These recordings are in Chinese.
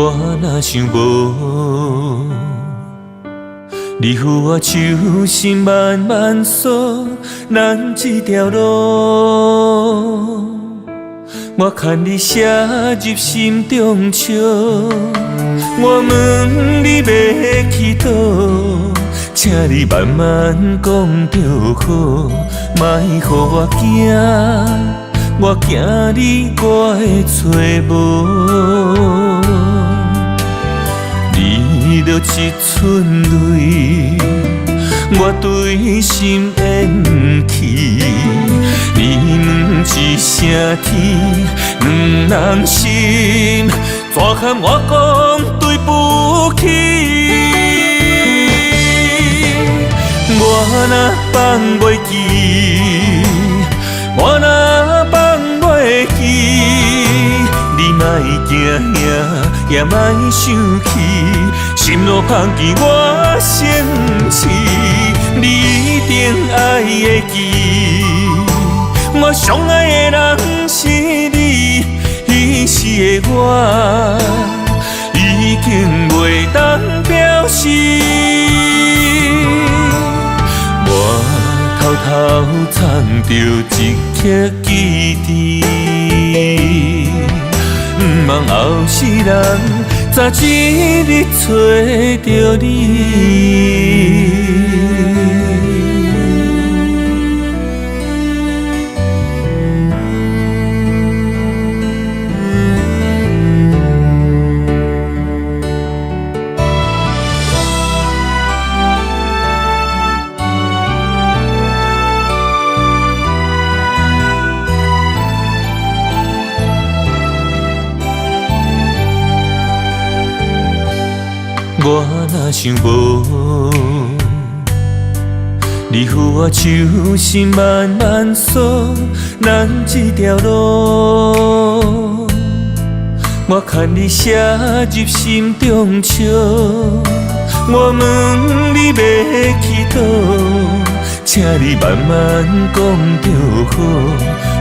我若想无，你扶我手心慢慢锁，咱这条路，我牵你写入心中笑。我问你要去倒，请你慢慢讲就好，莫予我惊，我惊你我会找无。你著一寸泪，我对心缘起。你问一声天，两人心，怎喊我讲对不起？我若放袂记，我若放袂记，你莫惊惊，也莫生气，心路芳枝我先试，你一定爱会记。我上爱的人是你，彼时的我已经袂当表示。我偷偷藏着一颗记忆，不望后世人早一日找着你。我若想无，你扶我手心慢慢锁，咱这条路，我牵你写入心中笑。我问你要去倒，请你慢慢讲就好，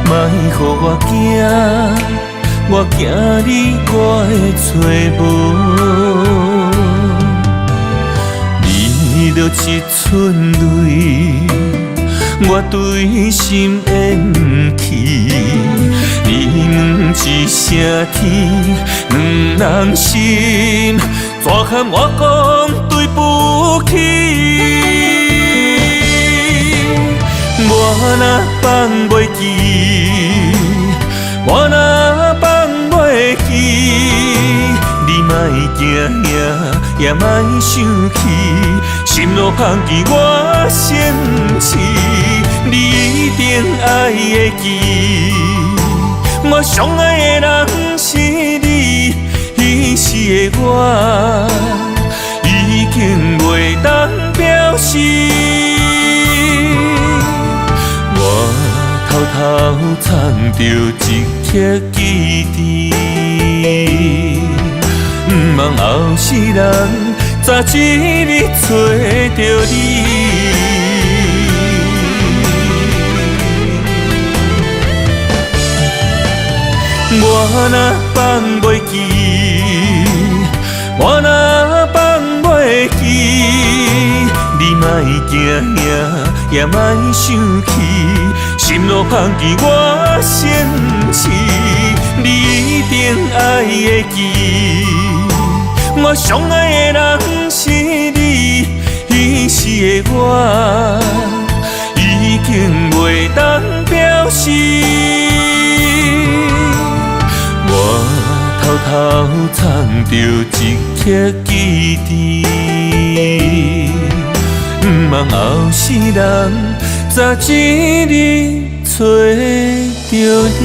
莫予我惊，我惊你我会找无。你著一寸泪，我对心缘起。你问一声天，两人心，怎喊我讲对不起？我若放袂记，我若放袂记，你莫惊惊，也莫生气，心路芳枝我先试，你一定爱会记。我上爱的人是你，彼时的我已经袂当表示。我偷偷藏着一颗记忆，不望后世人早一日找着你。我若放袂记，我若放袂记，你莫惊惊，也莫生气，心路芳枝我先试，你一定爱会记。我上爱的人是你，彼时的我已经袂当表示。我偷偷藏着一颗记忆，不望后世人早一日找着你。